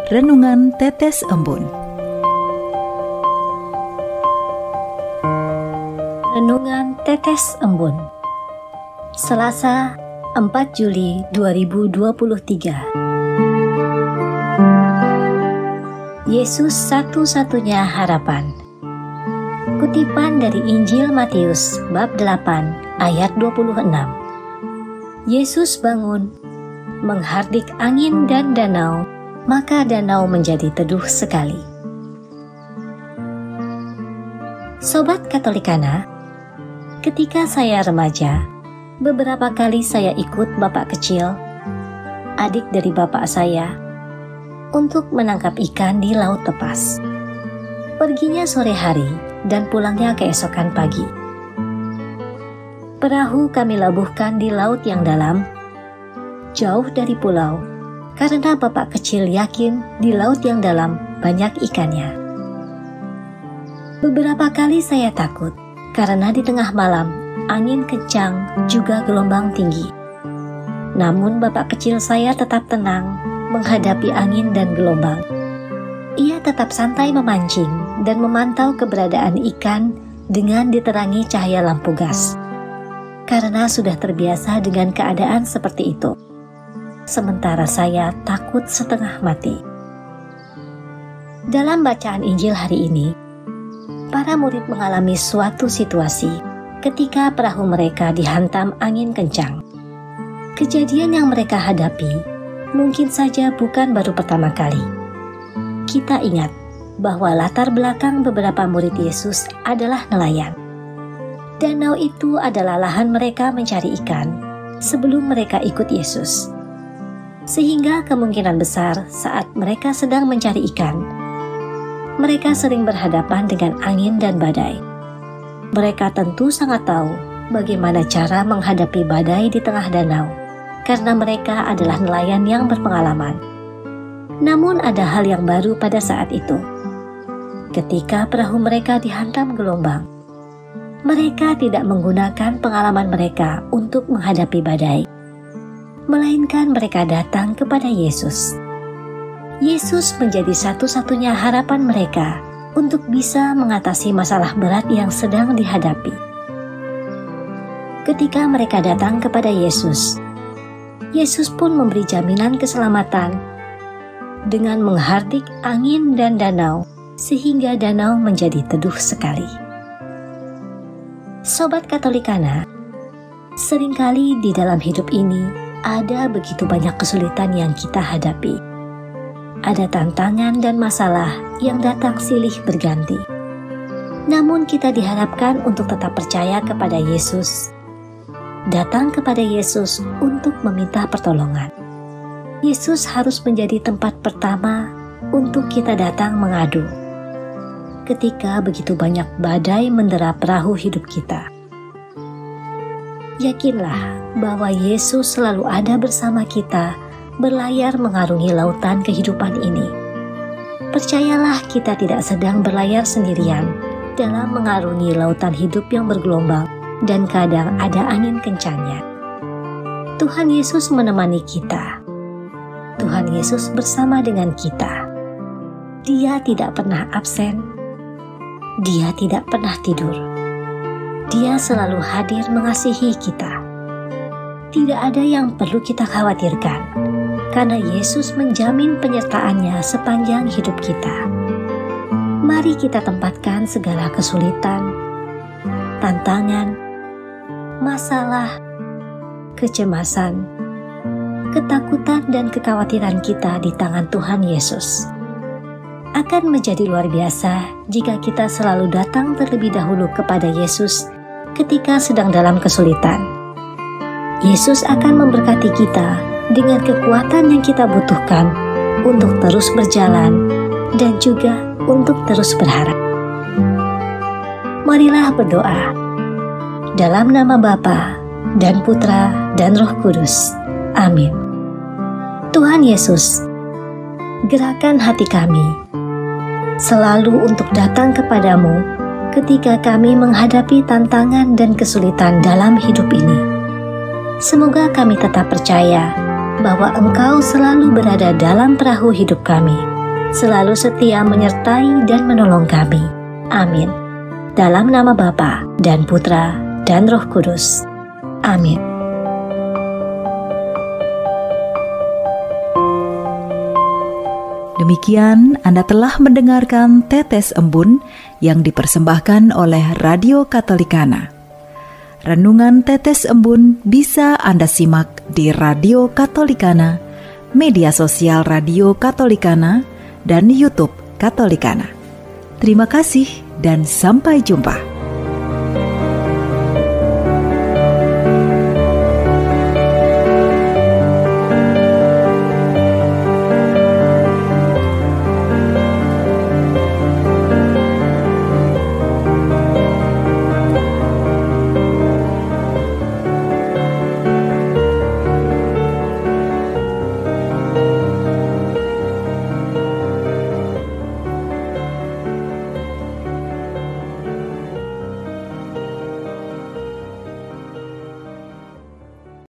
Renungan Tetes Embun. Renungan Tetes Embun, Selasa 4 Juli 2023. Yesus satu-satunya harapan. Kutipan dari Injil Matius bab 8 ayat 26. Yesus bangun, menghardik angin dan danau, maka danau menjadi teduh sekali. Sobat Katolikana, ketika saya remaja, beberapa kali saya ikut bapak kecil, adik dari bapak saya, untuk menangkap ikan di laut lepas. Perginya sore hari dan pulangnya keesokan pagi. Perahu kami labuhkan di laut yang dalam, jauh dari pulau, karena bapak kecil yakin di laut yang dalam banyak ikannya. Beberapa kali saya takut karena di tengah malam angin kencang juga gelombang tinggi. Namun bapak kecil saya tetap tenang menghadapi angin dan gelombang. Ia tetap santai memancing dan memantau keberadaan ikan dengan diterangi cahaya lampu gas, karena sudah terbiasa dengan keadaan seperti itu. Sementara saya takut setengah mati. Dalam bacaan Injil hari ini, para murid mengalami suatu situasi ketika perahu mereka dihantam angin kencang. Kejadian yang mereka hadapi mungkin saja bukan baru pertama kali. Kita ingat bahwa latar belakang beberapa murid Yesus adalah nelayan. Danau itu adalah lahan mereka mencari ikan sebelum mereka ikut Yesus. Sehingga kemungkinan besar saat mereka sedang mencari ikan, mereka sering berhadapan dengan angin dan badai. Mereka tentu sangat tahu bagaimana cara menghadapi badai di tengah danau, karena mereka adalah nelayan yang berpengalaman. Namun ada hal yang baru pada saat itu. Ketika perahu mereka dihantam gelombang, mereka tidak menggunakan pengalaman mereka untuk menghadapi badai, melainkan mereka datang kepada Yesus. Yesus menjadi satu-satunya harapan mereka untuk bisa mengatasi masalah berat yang sedang dihadapi. Ketika mereka datang kepada Yesus, Yesus pun memberi jaminan keselamatan dengan menghardik angin dan danau sehingga danau menjadi teduh sekali. Sobat Katolikana, seringkali di dalam hidup ini ada begitu banyak kesulitan yang kita hadapi. Ada tantangan dan masalah yang datang silih berganti. Namun kita diharapkan untuk tetap percaya kepada Yesus. Datang kepada Yesus untuk meminta pertolongan. Yesus harus menjadi tempat pertama untuk kita datang mengadu. Ketika begitu banyak badai mendera perahu hidup kita, yakinlah bahwa Yesus selalu ada bersama kita, berlayar mengarungi lautan kehidupan ini. Percayalah, kita tidak sedang berlayar sendirian dalam mengarungi lautan hidup yang bergelombang dan kadang ada angin kencangnya. Tuhan Yesus menemani kita. Tuhan Yesus bersama dengan kita. Dia tidak pernah absen. Dia tidak pernah tidur. Dia selalu hadir mengasihi kita. Tidak ada yang perlu kita khawatirkan, karena Yesus menjamin penyertaannya sepanjang hidup kita. Mari kita tempatkan segala kesulitan, tantangan, masalah, kecemasan, ketakutan dan kekhawatiran kita di tangan Tuhan Yesus. Akan menjadi luar biasa jika kita selalu datang terlebih dahulu kepada Yesus ketika sedang dalam kesulitan. Yesus akan memberkati kita dengan kekuatan yang kita butuhkan untuk terus berjalan dan juga untuk terus berharap. Marilah berdoa. Dalam nama Bapa dan Putra dan Roh Kudus. Amin. Tuhan Yesus, gerakan hati kami selalu untuk datang kepadamu ketika kami menghadapi tantangan dan kesulitan dalam hidup ini. Semoga kami tetap percaya bahwa Engkau selalu berada dalam perahu hidup kami, selalu setia menyertai dan menolong kami. Amin. Dalam nama Bapa dan Putra dan Roh Kudus. Amin. Demikian Anda telah mendengarkan Tetes Embun yang dipersembahkan oleh Radio Katolikana. Renungan Tetes Embun bisa Anda simak di Radio Katolikana, media sosial Radio Katolikana, dan YouTube Katolikana. Terima kasih dan sampai jumpa.